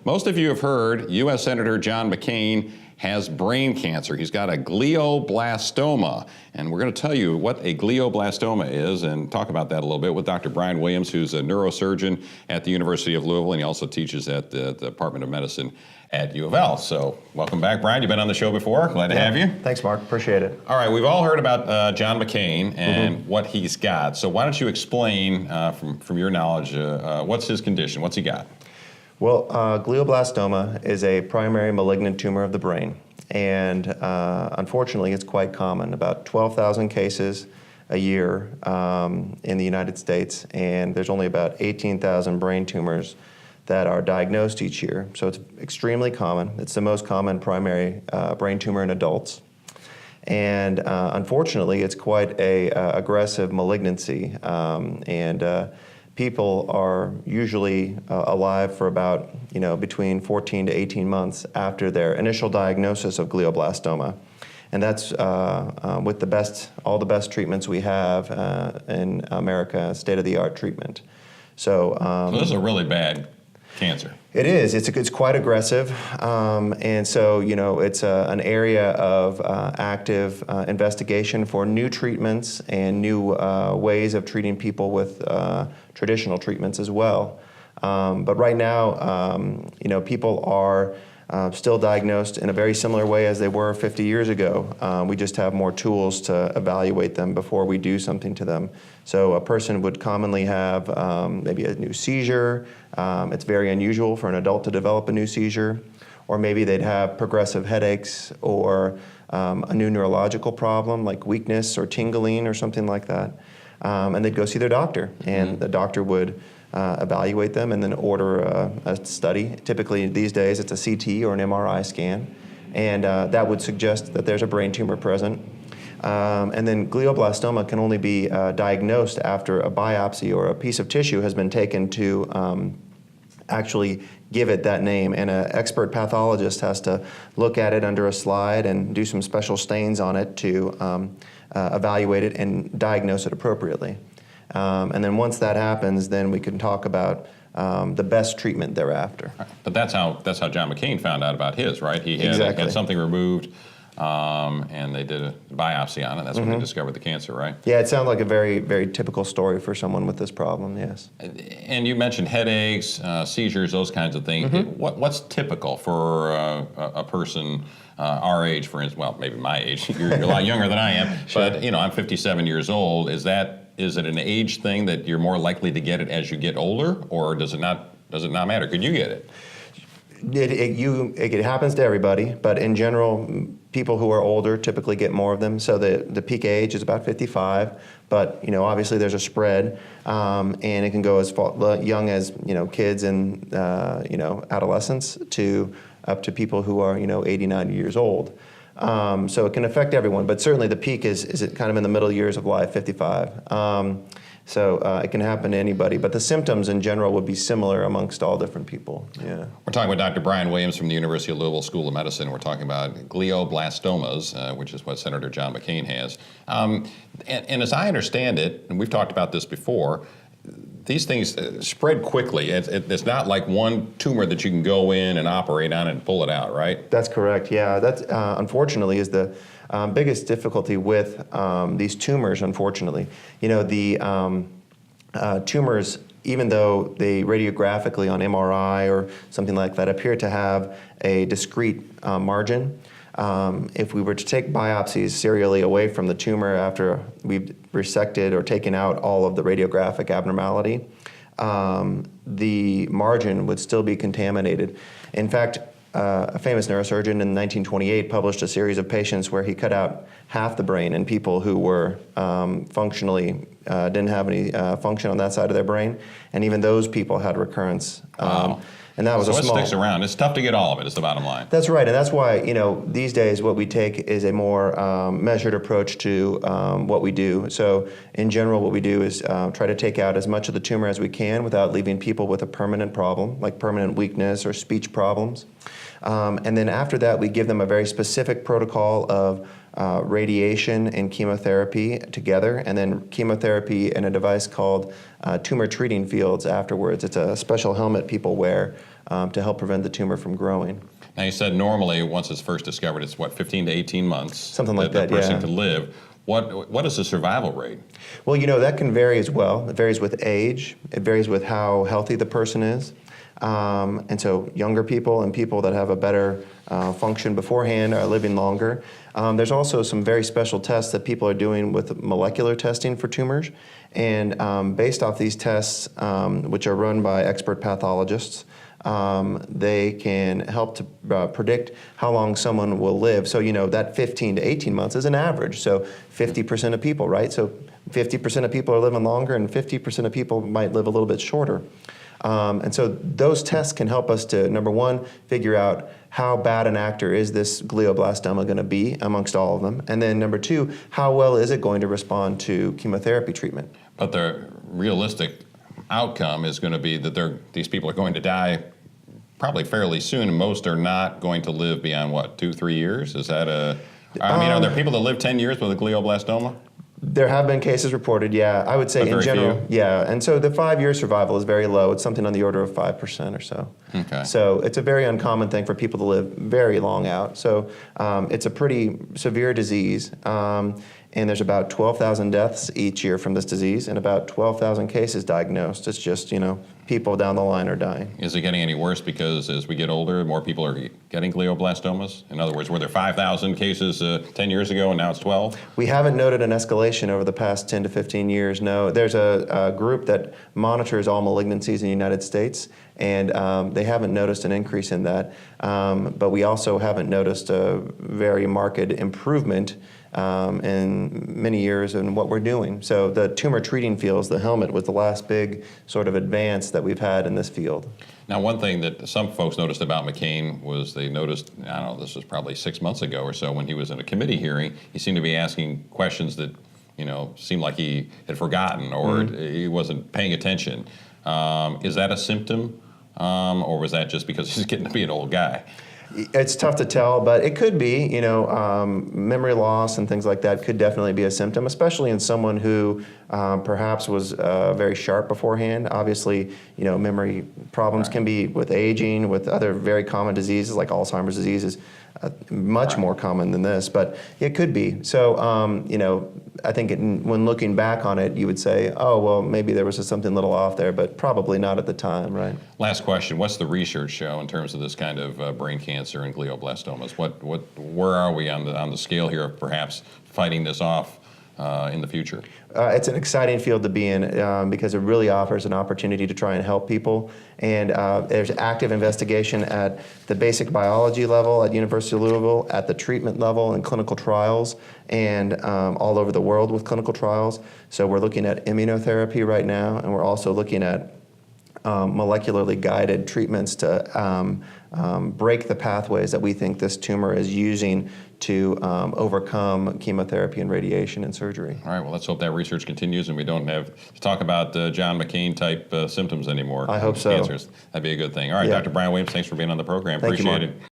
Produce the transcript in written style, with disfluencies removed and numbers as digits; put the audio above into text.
Most of you have heard U.S. Senator John McCain has brain cancer. He's got a glioblastoma. And we're going to tell you what a glioblastoma is and talk about that a little bit with Dr. Brian Williams, who's a neurosurgeon at the University of Louisville, and he also teaches at the Department of Medicine at UofL. So welcome back, Brian. You've been on the show before. Glad to have you. Thanks, Mark. Appreciate it. All right, we've all heard about John McCain and what he's got. So why don't you explain, from your knowledge, what's his condition? What's he got? Well, glioblastoma is a primary malignant tumor of the brain, and unfortunately it's quite common, about 12,000 cases a year in the United States, and there's only about 18,000 brain tumors that are diagnosed each year, so it's extremely common. It's the most common primary brain tumor in adults, and unfortunately it's quite a aggressive malignancy, people are usually alive for about, between 14 to 18 months after their initial diagnosis of glioblastoma. And that's with all the best treatments we have in America, state-of-the-art treatment. So this is a really bad cancer. It is. It's quite aggressive, and so it's an area of active investigation for new treatments and new ways of treating people with traditional treatments as well. But right now, people are still diagnosed in a very similar way as they were 50 years ago. We just have more tools to evaluate them before we do something to them. So a person would commonly have maybe a new seizure. It's very unusual for an adult to develop a new seizure. Or maybe they'd have progressive headaches or a new neurological problem like weakness or tingling or something like that. And they'd go see their doctor, and the doctor would evaluate them and then order a study. Typically these days it's a CT or an MRI scan, and that would suggest that there's a brain tumor present. And then glioblastoma can only be diagnosed after a biopsy or a piece of tissue has been taken to actually give it that name, and an expert pathologist has to look at it under a slide and do some special stains on it to evaluate it and diagnose it appropriately. And then once that happens, then we can talk about the best treatment thereafter. But that's how John McCain found out about his, right? He had something removed, and they did a biopsy on it. That's when they discovered the cancer, right? Yeah, it sounds like a very, very typical story for someone with this problem, yes. And you mentioned headaches, seizures, those kinds of things. What's typical for a person our age, for instance? Well, maybe my age. You're a lot younger than I am, sure. But I'm 57 years old. Is it an age thing that you're more likely to get it as you get older, or does it not matter? Could you get it? It happens to everybody, but in general, people who are older typically get more of them. So the peak age is about 55, but obviously there's a spread, and it can go as young as kids and adolescents to up to people who are 80, 90 years old. So it can affect everyone, but certainly the peak is kind of in the middle years of life, 55. So it can happen to anybody, but the symptoms in general would be similar amongst all different people. Yeah. We're talking with Dr. Brian Williams from the University of Louisville School of Medicine. We're talking about glioblastomas, which is what Senator John McCain has. And as I understand it, and we've talked about this before, these things spread quickly. It's not like one tumor that you can go in and operate on and pull it out, right? That's correct, yeah. That's unfortunately is the biggest difficulty with these tumors, unfortunately. The tumors, even though they radiographically on MRI or something like that appear to have a discrete margin, if we were to take biopsies serially away from the tumor after we've resected or taken out all of the radiographic abnormality, the margin would still be contaminated. In fact, a famous neurosurgeon in 1928 published a series of patients where he cut out half the brain in people who were functionally didn't have any function on that side of their brain, and even those people had recurrence. Wow. And that was so a small. It sticks around. It's tough to get all of it, is the bottom line. That's right, and that's why these days what we take is a more measured approach to what we do. So in general, what we do is try to take out as much of the tumor as we can without leaving people with a permanent problem, like permanent weakness or speech problems. And then after that, we give them a very specific protocol of radiation and chemotherapy together, and then chemotherapy and a device called tumor treating fields afterwards. It's a special helmet people wear to help prevent the tumor from growing. Now, you said normally, once it's first discovered, it's what, 15 to 18 months? Something like that, the person yeah. could live. What is the survival rate? Well, that can vary as well. It varies with age. It varies with how healthy the person is. And so younger people and people that have a better function beforehand are living longer. There's also some very special tests that people are doing with molecular testing for tumors. And based off these tests, which are run by expert pathologists, they can help to predict how long someone will live. So, that 15 to 18 months is an average. So 50% of people, right? So 50% of people are living longer and 50% of people might live a little bit shorter. And so those tests can help us to, number one, figure out how bad an actor is this glioblastoma going to be amongst all of them. And then number two, how well is it going to respond to chemotherapy treatment? But the realistic outcome is going to be that these people are going to die probably fairly soon, and most are not going to live beyond, what, 2-3 years? Is that are there people that live 10 years with a glioblastoma? There have been cases reported, yeah. I would say in general, few? yeah. And so the 5-year survival is very low. It's something on the order of 5% or so. Okay. So it's a very uncommon thing for people to live very long out. So it's a pretty severe disease. And there's about 12,000 deaths each year from this disease and about 12,000 cases diagnosed. It's just, people down the line are dying. Is it getting any worse because as we get older, more people are getting glioblastomas? In other words, were there 5,000 cases 10 years ago and now it's 12? We haven't noted an escalation over the past 10 to 15 years, no. There's a group that monitors all malignancies in the United States, and they haven't noticed an increase in that. But we also haven't noticed a very marked improvement in many years in what we're doing. So the tumor treating fields, the helmet, was the last big sort of advance that we've had in this field. Now, one thing that some folks noticed about McCain was they noticed, I don't know, this was probably 6 months ago or so, when he was in a committee hearing, he seemed to be asking questions that, seemed like he had forgotten or he wasn't paying attention. Is that a symptom, or was that just because he's getting to be an old guy? It's tough to tell, but it could be, memory loss and things like that could definitely be a symptom, especially in someone who perhaps was very sharp beforehand. Obviously, memory problems can be with aging, with other very common diseases like Alzheimer's disease is much more common than this, but it could be. So, I think when looking back on it, you would say, oh, well, maybe there was something a little off there, but probably not at the time, right? Last question, what's the research show in terms of this kind of brain cancer and glioblastomas? Where are we on the scale here of perhaps fighting this off in the future? It's an exciting field to be in because it really offers an opportunity to try and help people. And there's active investigation at the basic biology level at University of Louisville, at the treatment level in clinical trials, and all over the world with clinical trials. So we're looking at immunotherapy right now, and we're also looking at molecularly guided treatments to break the pathways that we think this tumor is using to overcome chemotherapy and radiation and surgery. All right, well, let's hope that research continues and we don't have to talk about John McCain type symptoms anymore. I hope so. Cancers. That'd be a good thing. All right, Yeah. Dr. Brian Williams, thanks for being on the program. Thank you, Appreciate Mark. it.